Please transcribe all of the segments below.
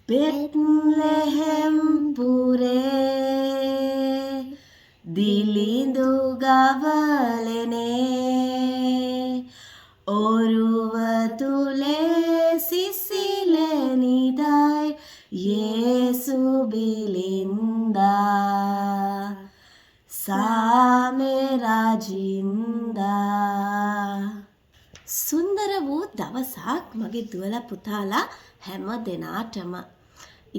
බෙත්ලෙහෙම් පුරේ දිලිඳු ගවලනේ ඔරුව තුලේ සිසිලෙනිදයි යේසු බිලින්දා සාමෙරජින්දා. සුන්දර වූ දවසක් මගේ දුවලා පුතාලා හැම දෙනාටම.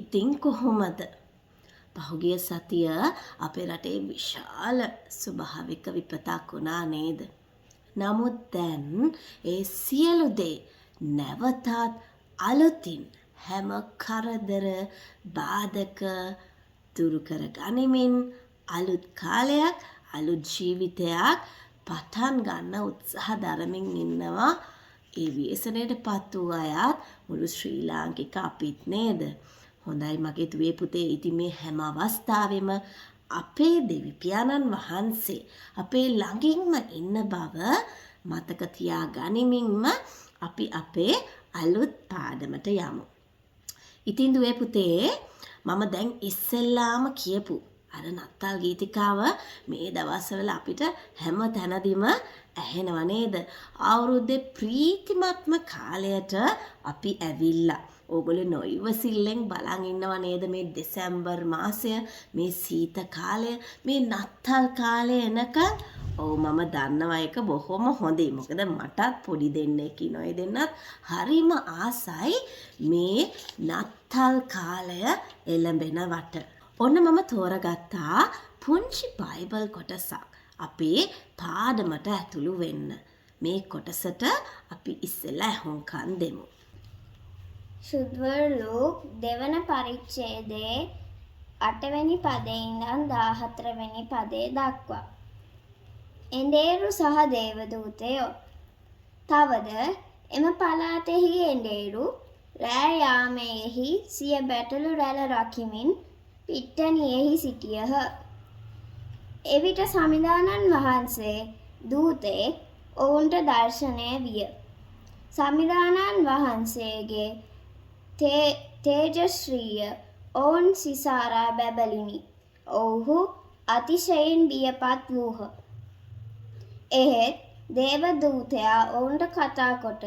ඉතින් කොහොමද? පහුගිය සතිය අපේ රටේ විශාල ස්වභාවික විපතක් වුණා නේද? නමුත් දැන් ඒ සියලු දේ නැවතත් අලුතින් හැම කරදර බාධක දුරු කර ගනිමින් අලුත් කාලයක් අලුත් ජීවිතයක් පටන් ගන්න උත්සාහ දරමින් ඉන්නවා. ඒ ව්‍යසනයට පත් වූ අයත් මුළු ශ්‍රී ලාංකික අපිත් නේද? හොඳයි මගේ දුවේ පුතේ, ඉතින් මේ හැම අවස්ථාවෙම අපේ දෙවි පියාණන් වහන්සේ අපේ ළඟින්ම ඉන්න බව මතක තියා ගනිමින්ම අපි අපේ අලුත් පාඩමට යමු. ඉතින් දුවේ පුතේ, මම දැන් ඉස්සෙල්ලාම කියපු අර නත්තල් ගීතිකාව මේ දවස්වල අපිට හැම තැනදීම ඇහෙනව නේද? අවුරුද්දේ ප්‍රීතිමත්ම කාලයට අපි ඇවිල්ලා. ඕගොල්ලෝ නොයිවසිල්ලෙන් බලන් ඉන්නව නේද මේ දෙසැම්බර් මාසය, මේ සීත කාලය, මේ නත්තල් කාලය එනකන්? ඔව් මම දන්නවා ඒක බොහොම හොඳයි. මොකද මටත් පොඩි දෙන්නෙක් ඉනෝ. ඒ දෙන්නත් හරිම ආසයි මේ නත්තල් කාලය එළඹෙනවට. ඔන්න මම තෝරගත්තා පුංචි බයිබල් කොටසක් අපේ පාඩමට ඇතුළු වෙන්න. මේ කොටසට අපි ඉස්සෙල්ලා ඇහුම්කන් දෙමු. ශුද්ධවර ලූක් දෙවන පරිච්ඡේදයේ 8 වෙනි පදේ ඉඳන් 14 වෙනි පදේ දක්වා. එඬේරු සහ දේවදූතයෝ. තවද එම පළාතෙහි එඬේරු රෑ යාමයෙහි සිය බැටළු රැළ රකිමින් පිට්ටනියෙහි සිටියහ. එවිට සමිදානන් වහන්සේ දූතෙක් ඔවුන්ට දර්ශනය විය. සමිදානන් වහන්සේගේ තේජශ්‍රීය ඔවුන් සිසාරා බැබලිනි. ඔවුහු අතිශයින් බියපත් වූහ. එහෙත් දේවදූතයා ඔවුන්ට කතා කොට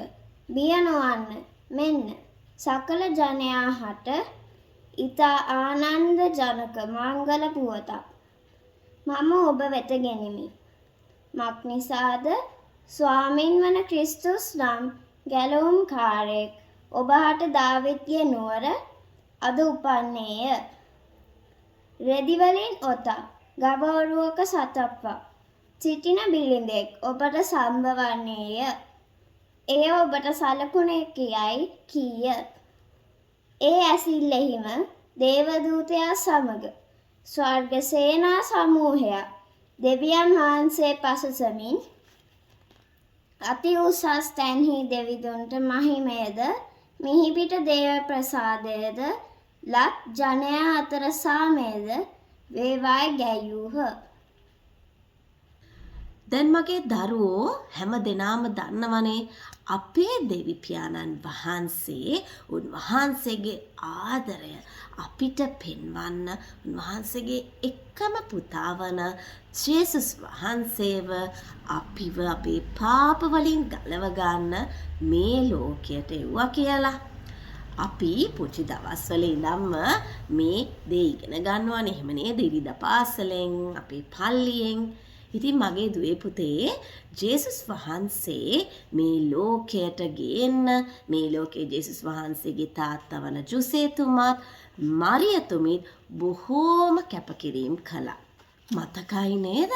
බිය නොවන්න, මෙන්න සකල ජනයා හට ඉතා ආනන්ද ජනක මංගල පුවතක් මම ඔබ වෙත ගෙනිමි. මක්නිසාද? ස්වාමින් වන ක්‍රිස්තුස් නම් ගැලවුම්කාරයෙක් ඔබහට දාවිත්ගේ නුවර අද උපන්නේය. රෙදිවලින් ඔතා ගවවරුවක සතප්පා සිටින බිලිඳෙක් ඔබට සම්භවන්නේය. එය ඔබට සලකුණේ කියයි කීය. ඒ ඇසිල්ලෙහිම දේවදූතයා සමග ස්වර්ග සේනා සමූහයක් දෙවියන් වහන්සේ පසුසමින් අති උසස් තැන්හි දෙවිඳුන්ට මහිමයද මිහිපිට දේව ප්‍රසාදයද ලත් ජනයා අතර සාමයද වේවායි ගැයූහ. දැන් මගේ දරුවෝ හැම දෙනාම දන්නවනේ අපේ දෙවි පියාණන් වහන්සේ උන්වහන්සේගේ ආදරය අපිට පෙන්වන්න උන්වහන්සේගේ එකම පුතා වන ජේසුස් වහන්සේව අපිව අපේ පාප වලින් ගලව ගන්න මේ ලෝකයට එව්වා කියලා. අපි පුංචි දවස්වල ඉඳන්ම මේ දේ ඉගෙන ගන්නවානේ. එහෙම නේද? ඉරිදා පාසලෙන්, අපේ පල්ලියෙන්. ඉතින් මගේ දුවේ පුතේ, ජේසුස් වහන්සේ මේ ලෝකයට ගේන්න මේ ලෝකේ ජේසුස් වහන්සේගේ තාත්තා වන ජුසේතුමාත් මරියතුමිත් බොහෝම කැපකිරීම කළා. මතකයි නේද?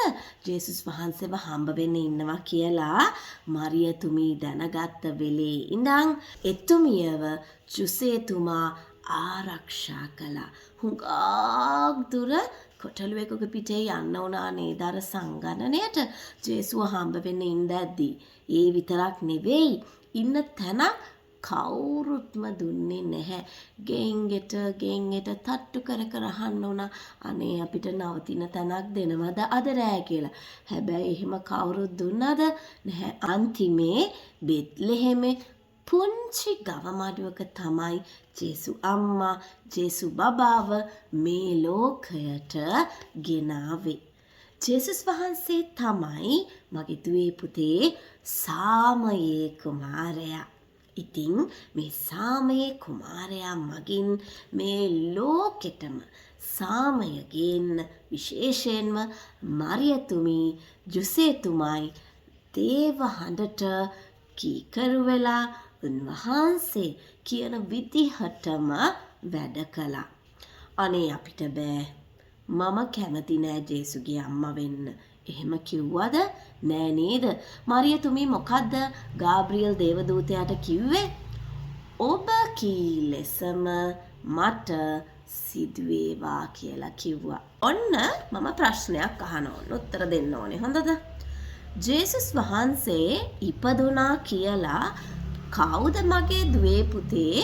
ජේසුස් වහන්සේව හම්බ වෙන්න ඉන්නවා කියලා මරියතුමී දැනගත්ත වෙලේ ඉඳන් එතුමියව ජුසේතුමා ආරක්ෂා කළා. හුඟක් දුර කොටලුවෙකුගේ පිටේ යන්න උනා නේද අර සංගණනයට ජේසුව හම්බ වෙන්න ඉඳද්දී. ඒ විතරක් නෙවෙයි, ඉන්න තැනක් කවුරුත්ම දුන්නේ නැහැ. ගෙන්ගෙට තට්ටු කර කර අහන්න උනා, අනේ අපිට නවතින තැනක් දෙනවද අද රෑ කියලා. හැබැයි එහෙම කවුරුත් දුන්නද නැහැ. අන්තිමේ බෙත්ලෙහෙමේ පුංචි ගවමඩුවක තමයි ජේසු අම්මා ජේසු බබාව මේ ලෝකයට ගෙනාවේ. ජේසුස් වහන්සේ තමයි මගේ දුවේ පුතේ සාමයේ කුමාරයා. ඉතින් මේ සාමයේ කුමාරයා මගින් මේ ලෝකෙටම සාමය ගේන්න විශේෂයෙන්ම මරියතුමී ජුසේතුමයි දේව හඬට කීකරු වෙලා උන්වහන්සේ කියන විදිහටම වැඩ කළා. අනේ අපිට බෑ. මම කැමති නෑ ජේසුගේ අම්මා වෙන්න. එහෙම කිව්වද? නෑ නේද? මරියතුමී මොකද්ද ගාබ්‍රියල් දේවදූතයාට කිව්වේ? ඔබ කී ලෙසම මට සිදුවේවා කියලා කිව්වා. ඔන්න මම ප්‍රශ්නයක් අහනවා. උත්තර දෙන්න ඕනේ. හොඳද? ජේසුස් වහන්සේ ඉපදුනා කියලා කවුද මගේ දුවේ පුතේ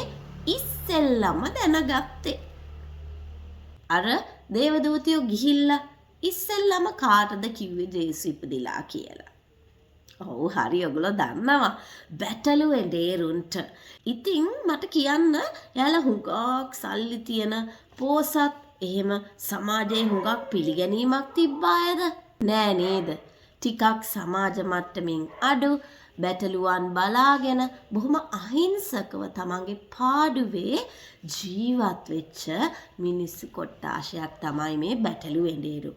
ඉස්සෙල්ලම දැනගත්තේ? අර දේවදූතයෝ ගිහිල්ලා ඉස්සෙල්ලම කාටද කිව්වේ ජේසු ඉපදිලා කියලා? ඔව් හරි, ඔයගොල්ලෝ දන්නවා. බැටළු එඬේරුන්ට. ඉතින් මට කියන්න, එයාලා හුඟක් සල්ලි තියන පෝසත් එහෙම සමාජයේ හුඟක් පිළිගැනීමක් තිබ්බ අයද? නෑ නේද? ටිකක් සමාජ මට්ටමින් අඩු බැටළුවන් බලාගෙන බොහොම අහිංසකව තමන්ගේ පාඩුවේ ජීවත් වෙච්ච මිනිස්සු කොට්ටාශයක් තමයි මේ බැටළු එඬේරු.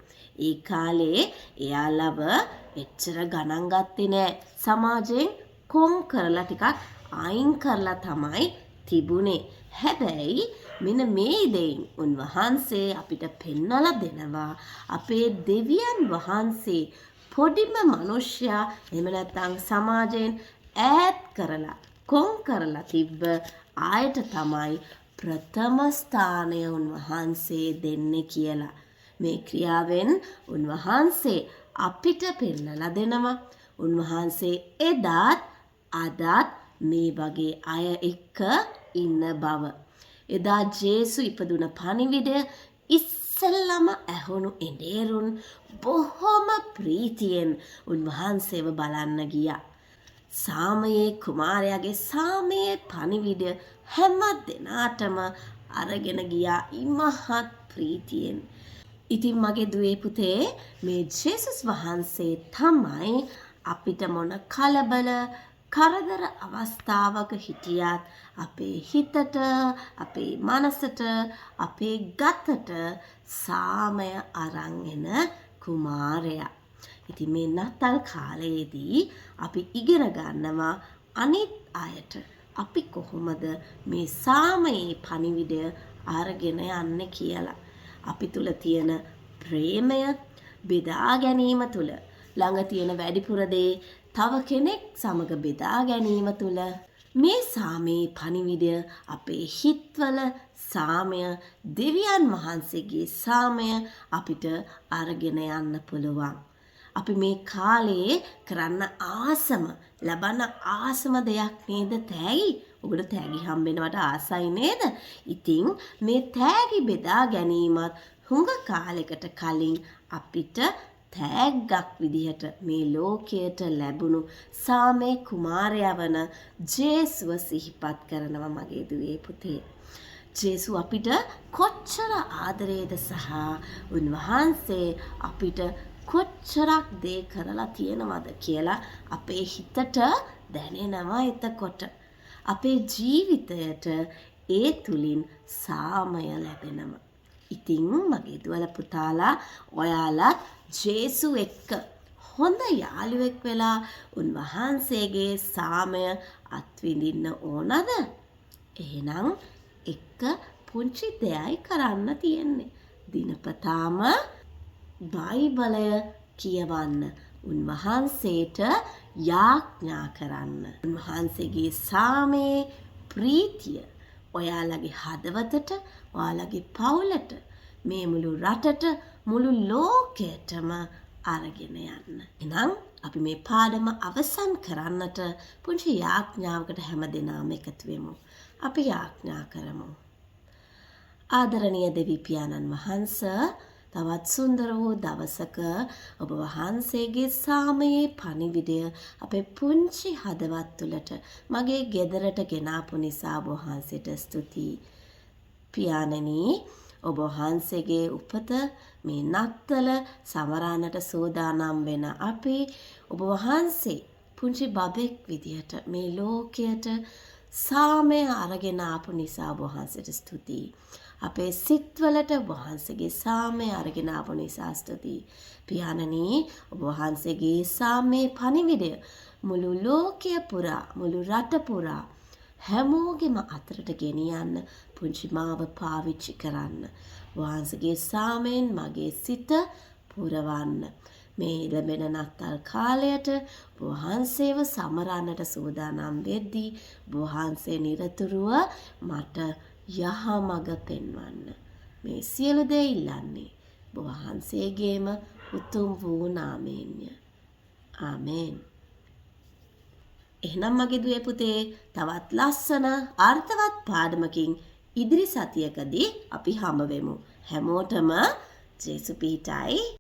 ඒ කාලේ එයාලව එච්චර ගණන් ගත්තේ නෑ. සමාජයෙන් කොන් කරලා ටිකක් අයින් කරලා තමයි තිබුණේ. හැබැයි මෙන්න මේ දෙයින් උන්වහන්සේ අපිට පෙන්වලා දෙනවා අපේ දෙවියන් වහන්සේ පොඩිම මිනිස්සයා එහෙම නැත්නම් සමාජයෙන් ඈත් කරලා කොන් කරලා තිබ්බ ආයත තමයි ප්‍රථම ස්ථානය උන්වහන්සේ දෙන්නේ කියලා. මේ ක්‍රියාවෙන් උන්වහන්සේ අපිට පෙන්නලා දෙනවා උන්වහන්සේ එදත් අදත් මේ වගේ අය එක්ක ඉන්න බව. එදා ජේසු ඉපදුන පණිවිඩය ඉස්සෙල්ලම ඇහුණු එඬේරුන් බොහොම ප්‍රීතියෙන් උන්වහන්සේව බලන්න ගියා. සාමයේ කුමාරයාගේ සාමයේ පණිවිඩය හැම දිනාටම අරගෙන ගියා ඉමහත් ප්‍රීතියෙන්. ඉතින් මගේ දුවේ පුතේ මේ ජේසුස් වහන්සේ තමයි අපිට මොන කලබල කරදර අවස්ථාවක හිටියත් අපේ හිතට, අපේ මනසට, අපේ ගතට සාමය අරන් එන කුමාරයා. ඉතින් මේ නත්තල් කාලයේදී අපි ඉගෙන ගන්නවා අනිත් අයට අපි කොහොමද මේ සාමයේ පණිවිඩය අරගෙන යන්නේ කියලා. අපි තුල තියෙන ප්‍රේමය බෙදා ගැනීම තුල, ළඟ තියෙන වැඩිපුර දේ තව කෙනෙක් සමග බෙදා ගැනීම තුල මේ සාමයේ පණිවිඩය අපේ හිත්වල සාමය, දෙවියන් වහන්සේගේ සාමය අපිට අරගෙන යන්න පුළුවන්. අපි මේ කාලේ කරන්න ආසම, ලබන්න ආසම දෙයක් නේද තෑගි? ඔබට තෑගි හම්බෙනවට ආසයි නේද? ඉතින් මේ තෑගි බෙදා ගැනීමත් හුඟ කාලයකට කලින් අපිට තෑග්ගක් විදිහට මේ ලෝකයට ලැබුණු සාමේ කුමාරයා වන ජේසුව සිහිපත් කරනවා මගේ දුවේ පුතේ. ජේසු අපිට කොච්චර ආදරේද සහ උන්වහන්සේ අපිට කොච්චරක් දේ කරලා තියෙනවද කියලා අපේ හිතට දැනෙනවා. එතකොට අපේ ජීවිතයට ඒ තුලින් සාමය ලැබෙනවා. ඉතින් මගේ දුවල පුතාලා ඔයාලත් ජේසු එක්ක හොඳ යාළුවෙක් වෙලා උන්වහන්සේගේ සාමය අත්විඳින්න ඕනද? එහෙනම් එක පුංචි දෙයයි කරන්න තියෙන්නේ. දිනපතාම බයිබලය කියවන්න, උන්වහන්සේට යාඥා කරන්න. උන්වහන්සේගේ සාමයේ ප්‍රීතිය ඔයාලගේ හදවතට, ඔයාලගේ පවුලට, මේ මුළු රටට, මුළු ලෝකයටම අරගෙන යන්න. එහෙනම් අපි මේ පාඩම අවසන් කරන්නට පුංචි යාඥාවකට හැමදෙනාම එකතු වෙමු. අපි යාඥා කරමු. ආදරණීය දෙවි පියාණන් වහන්සේ, තවත් සුන්දර වූ දවසක ඔබ වහන්සේගේ සාමයේ පණිවිඩය අපේ පුංචි හදවත් තුළට මගේ ගෙදරට ගෙනාපු නිසා ඔබ වහන්සේට ස්තුතියි. පියාණනි, ඔබ වහන්සේගේ උපත මේ නත්තල සමරන්නට සූදානම් වෙන අපි ඔබ වහන්සේ පුංචි බබෙක් විදියට මේ ලෝකයට සාමය අරගෙන ආපු නිසා ඔබ වහන්සේට ස්තුතියි. අපේ සිත්වලට ඔබ වහන්සේගේ සාමය අරගෙන ආපු නිසා ස්තුතියි. පියාණනි, ඔබ වහන්සේගේ සාමයේ පණිවිඩය මුළු ලෝකය පුරා, මුළු රට පුරා හැමෝගෙම අතරට ගෙනියන්න පුංචි මාව පාවිච්චි කරන්න. වහන්සේගේ සාමයෙන් මගේ සිත පුරවන්න. මේ ලැබෙන නත්තල් කාලයට වහන්සේව සමරන්නට සූදානම් වෙද්දී වහන්සේ නිරතුරුව මට යහමඟ පෙන්වන්න. මේ සියලු දේ ඉල්ලන්නේ වහන්සේගේම උතුම් වූ නාමයෙන්ය. ආමේන්. එහෙනම් මගේ දුවේ පුතේ, තවත් ලස්සන අර්ථවත් පාඩමකින් ඉදිරි සතියකදී අපි හම්බ වෙමු. හැමෝටම ජේසු පිහිටයි.